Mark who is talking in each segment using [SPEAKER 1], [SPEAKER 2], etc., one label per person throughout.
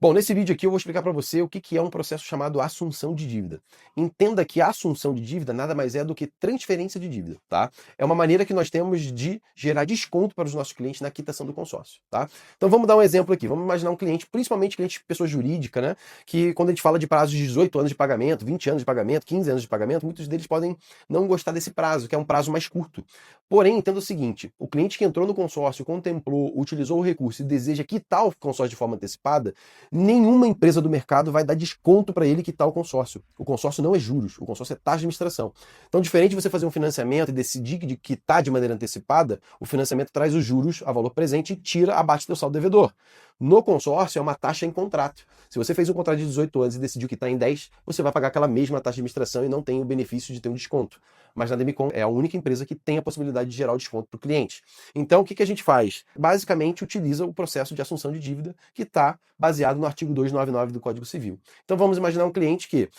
[SPEAKER 1] Bom, nesse vídeo aqui eu vou explicar para você o que é um processo chamado assunção de dívida. Entenda que a assunção de dívida nada mais é do que transferência de dívida, tá? É uma maneira que nós temos de gerar desconto para os nossos clientes na quitação do consórcio, tá? Então vamos dar um exemplo aqui. Vamos imaginar um cliente, principalmente cliente de pessoa jurídica, né? Que quando a gente fala de prazos de 18 anos de pagamento, 20 anos de pagamento, 15 anos de pagamento, muitos deles podem não gostar desse prazo, que é um prazo mais curto. Porém, entenda o seguinte: o cliente que entrou no consórcio, contemplou, utilizou o recurso e deseja quitar o consórcio de forma antecipada, nenhuma empresa do mercado vai dar desconto para ele quitar o consórcio. O consórcio não é juros, o consórcio é taxa de administração. Então, diferente de você fazer um financiamento e decidir de quitar de maneira antecipada, o financiamento traz os juros a valor presente e tira abaixo do saldo devedor. No consórcio é uma taxa em contrato. Se você fez um contrato de 18 anos e decidiu quitar em 10, você vai pagar aquela mesma taxa de administração e não tem o benefício de ter um desconto. Mas na Demicon é a única empresa que tem a possibilidade de gerar o desconto para o cliente. Então, o que a gente faz? Basicamente, utiliza o processo de assunção de dívida que está baseado no artigo 299 do Código Civil. Então, vamos imaginar um cliente que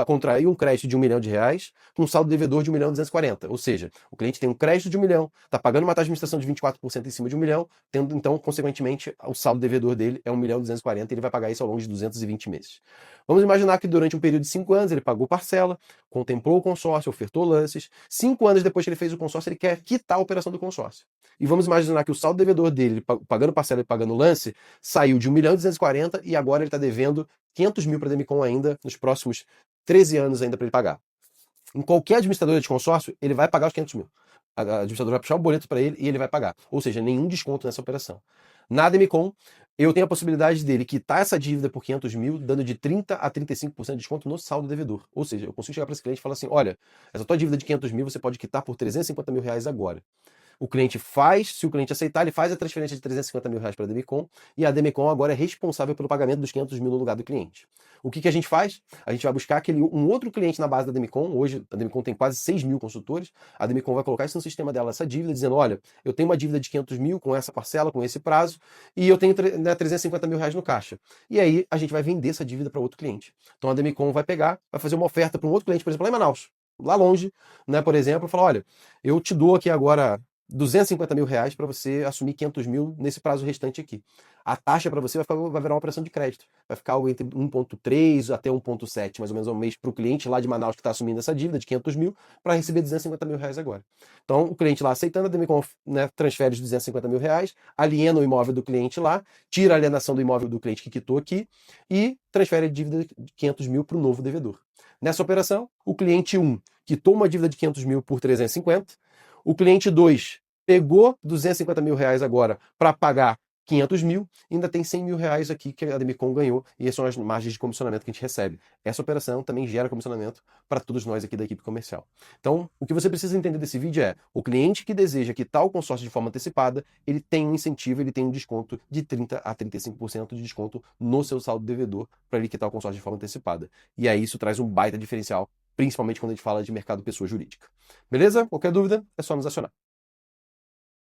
[SPEAKER 1] contraiu um crédito de R$ 1.000.000 com um saldo devedor de 1.240.000. Ou seja, o cliente tem um crédito de 1 milhão, está pagando uma taxa de administração de 24% em cima de 1 milhão, tendo, então, consequentemente, o saldo devedor dele é 1.240.000 e ele vai pagar isso ao longo de 220 meses. Vamos imaginar que durante um período de 5 anos ele pagou parcela, contemplou o consórcio, ofertou lances. 5 anos depois que ele fez o consórcio, ele quer quitar a operação do consórcio. E vamos imaginar que o saldo devedor dele, pagando parcela e pagando lance, saiu de 1.240.000 e agora ele está devendo 500.000 para a Demicon ainda, nos próximos 13 anos ainda para ele pagar. Em qualquer administradora de consórcio, ele vai pagar os 500.000. A administradora vai puxar o boleto para ele e ele vai pagar. Ou seja, nenhum desconto nessa operação. Na Demicon, eu tenho a possibilidade dele quitar essa dívida por 500.000, dando de 30% a 35% de desconto no saldo devedor. Ou seja, eu consigo chegar para esse cliente e falar assim: olha, essa tua dívida de 500.000 você pode quitar por 350.000 reais agora. O cliente faz, se o cliente aceitar, ele faz a transferência de 350.000 reais para a Demicon e a Demicon agora é responsável pelo pagamento dos 500.000 no lugar do cliente. O que a gente faz? A gente vai buscar um outro cliente na base da Demicon. Hoje a Demicon tem quase 6.000 consultores. A Demicon vai colocar isso no sistema dela, essa dívida, dizendo: olha, eu tenho uma dívida de 500.000 com essa parcela, com esse prazo, e eu tenho 350.000 reais no caixa. E aí a gente vai vender essa dívida para outro cliente. Então a Demicon vai pegar, vai fazer uma oferta para um outro cliente, por exemplo, lá em Manaus, lá longe, né, por exemplo, falar: olha, eu te dou aqui agora 250.000 reais para você assumir 500.000 nesse prazo restante aqui. A taxa para você vai virar uma operação de crédito. Vai ficar algo entre 1,3 até 1,7, mais ou menos, ao mês para o cliente lá de Manaus que está assumindo essa dívida de 500.000 para receber 250.000 reais agora. Então, o cliente lá aceitando, a Demicon, né, transfere os 250.000 reais, aliena o imóvel do cliente lá, tira a alienação do imóvel do cliente que quitou aqui e transfere a dívida de 500.000 para o novo devedor. Nessa operação, o cliente 1 quitou uma dívida de 500.000 por 350, o cliente 2 pegou 250.000 reais agora para pagar 500.000, ainda tem 100.000 reais aqui que a Demicon ganhou, e essas são as margens de comissionamento que a gente recebe. Essa operação também gera comissionamento para todos nós aqui da equipe comercial. Então, o que você precisa entender desse vídeo é: o cliente que deseja quitar o consórcio de forma antecipada, ele tem um incentivo, ele tem um desconto de 30% a 35% de desconto no seu saldo devedor para ele quitar o consórcio de forma antecipada. E aí isso traz um baita diferencial, principalmente quando a gente fala de mercado pessoa jurídica. Beleza? Qualquer dúvida, é só nos acionar.